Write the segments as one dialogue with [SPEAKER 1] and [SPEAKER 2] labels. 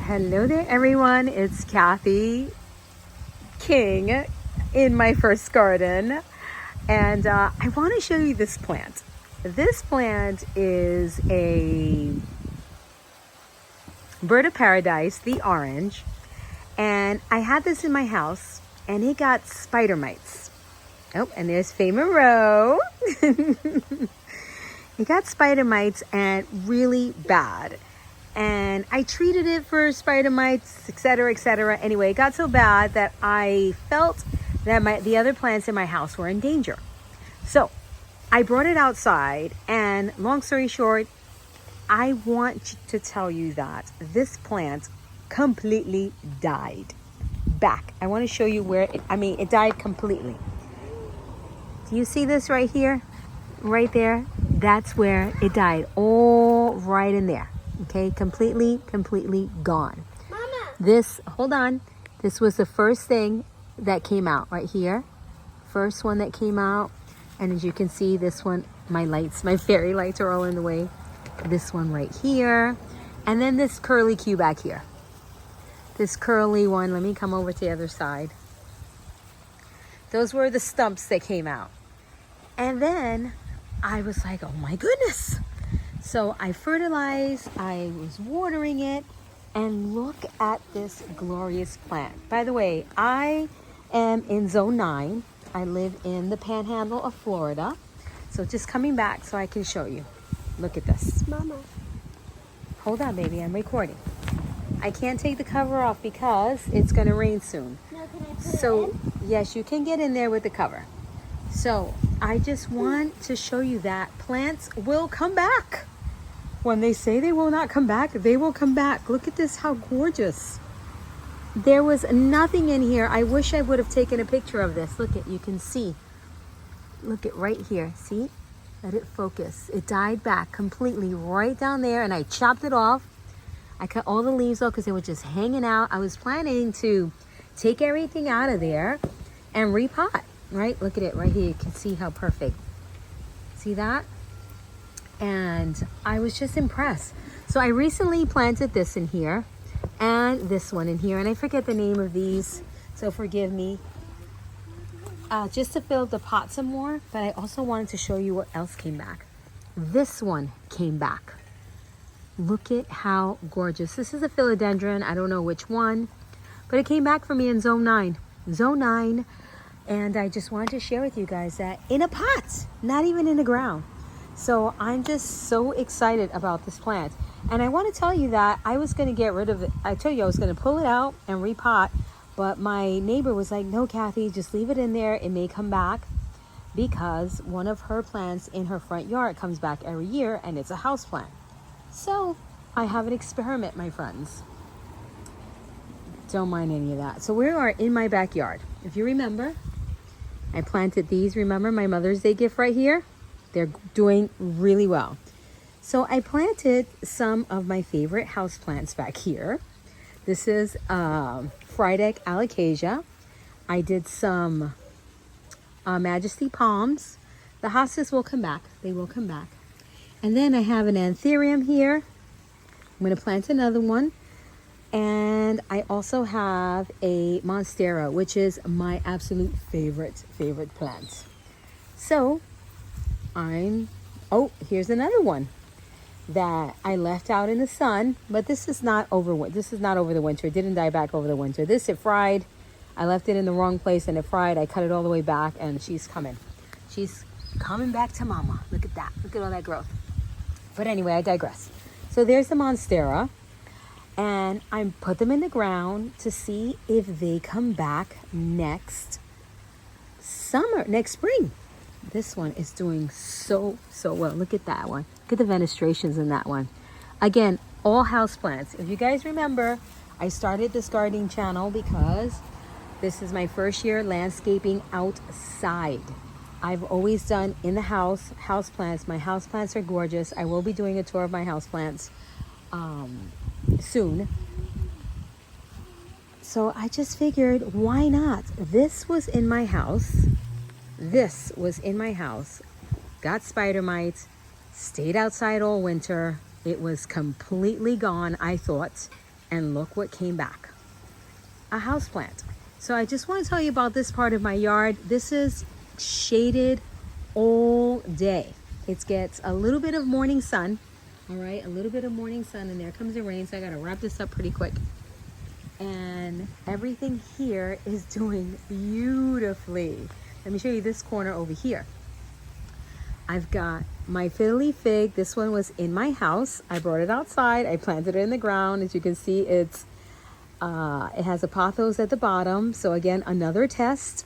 [SPEAKER 1] Hello there, everyone. It's Kathy King in my first garden, and I want to show you this plant. This plant is a bird of paradise, the orange, and I had this in my house, and it got spider mites. Oh, and there's Famero. It got spider mites and really bad. And I treated it for spider mites, etc., etc. Anyway, it got so bad that I felt that the other plants in my house were in danger. So I brought it outside, and long story short, I want to tell you that this plant completely died back. I want to show you where it died completely. Do you see this right here? Right there? That's where it died. All right in there. Okay, completely gone.
[SPEAKER 2] Mama.
[SPEAKER 1] Hold on. This was the first thing that came out right here. First one that came out. And as you can see, this one, my fairy lights are all in the way. This one right here. And then this curly Q back here. This curly one, let me come over to the other side. Those were the stumps that came out. And then I was like, oh my goodness. So I fertilized, I was watering it, and look at this glorious plant. By the way, I am in zone 9. I live in the panhandle of Florida. So just coming back so I can show you. Look at this.
[SPEAKER 2] Mama.
[SPEAKER 1] Hold on, baby, I'm recording. I can't take the cover off because it's gonna rain soon.
[SPEAKER 2] No, can I put it in?
[SPEAKER 1] Yes, you can get in there with the cover. So I just want to show you that plants will come back. When they say they will not come back, they will come back. Look at this, how gorgeous. There was nothing in here. I wish I would have taken a picture of this. Look at, you can see. Look at right here, see? Let it focus. It died back completely right down there, and I chopped it off. I cut all the leaves off because they were just hanging out. I was planning to take everything out of there and repot, right? Look at it right here. You can see how perfect. See that? And I was just impressed. So I recently planted this in here and this one in here, and I forget the name of these, so forgive me. Just to fill up the pot some more, but I also wanted to show you what else came back. This one came back. Look at how gorgeous. This is a philodendron. I don't know which one, but it came back for me in zone 9. Zone 9. And I just wanted to share with you guys that in a pot, not even in the ground. So I'm just so excited about this plant. And I want to tell you that I was going to get rid of it. I told you I was going to pull it out and repot. But my neighbor was like, no, Kathy, just leave it in there. It may come back, because one of her plants in her front yard comes back every year, and it's a house plant. So I have an experiment, my friends. Don't mind any of that. So we are in my backyard. If you remember, I planted these. Remember my Mother's Day gift right here? They're doing really well. So I planted some of my favorite house plants back here. This is Friedeck alocasia. I did some Majesty palms. The hostas will come back. They will come back. And then I have an anthurium here. I'm going to plant another one. And I also have a monstera, which is my absolute favorite plant. So here's another one that I left out in the sun, but this is not over the winter. It didn't die back over the winter. It fried. I left it in the wrong place and it fried. I cut it all the way back, and she's coming back to mama. Look at that. Look at all that growth. But anyway, I digress. So there's the monstera, and I put them in the ground to see if they come back next spring. This one is doing so well. Look at that one. Look at the fenestrations in that one. Again, all house plants. If you guys remember, I started this gardening channel because this is my first year landscaping outside. I've always done in the house plants. My house plants are gorgeous. I will be doing a tour of my house plants soon. So I just figured, why not? This was in my house. Got spider mites, stayed outside all winter. It was completely gone, I thought. And look what came back. A houseplant. So I just want to tell you about this part of my yard. This is shaded all day. It gets a little bit of morning sun. All right, a little bit of morning sun, and there comes the rain. So I got to wrap this up pretty quick. And everything here is doing beautifully. Let me show you this corner over here. I've got my fiddly fig. This one was in my house. I brought it outside. I planted it in the ground. As you can see, it has a pothos at the bottom. So again, another test.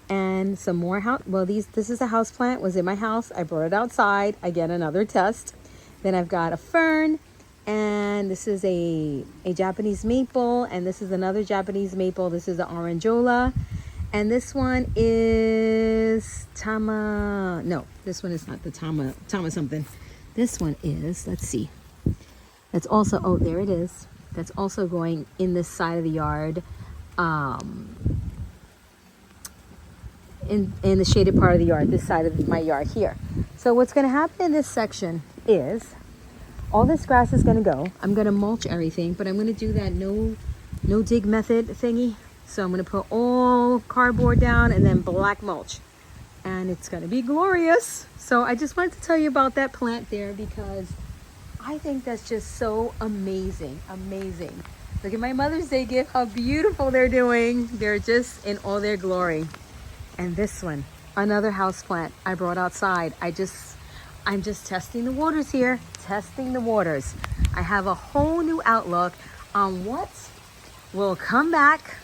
[SPEAKER 1] And some more this is a house plant, was in my house. I brought it outside. Again, another test. Then I've got a fern, and this is a Japanese maple, and this is another Japanese maple. This is the orangeola. And this one is this one is not the Tama something. This one is, let's see. That's also, oh, there it is. That's also going in this side of the yard. In the shaded part of the yard, this side of my yard here. So what's going to happen in this section is all this grass is going to go. I'm going to mulch everything, but I'm going to do that no dig method thingy. So I'm going to put all cardboard down and then black mulch, and it's going to be glorious. So I just wanted to tell you about that plant there because I think that's just so amazing. Look at my Mother's Day gift, how beautiful they're doing. They're just in all their glory. And this one, another house plant I brought outside. I'm just testing the waters here, testing the waters. I have a whole new outlook on what will come back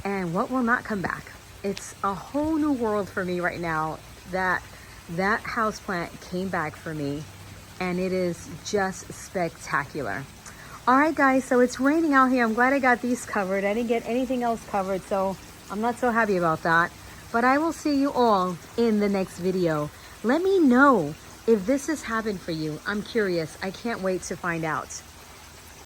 [SPEAKER 1] and what will not come back. It's a whole new world for me right now. That house plant came back for me, and it is just spectacular. All right, guys, so it's raining out here. I'm glad I got these covered. I didn't get anything else covered, so I'm not so happy about that. But I will see you all in the next video. Let me know if this has happened for you. I'm curious. I can't wait to find out.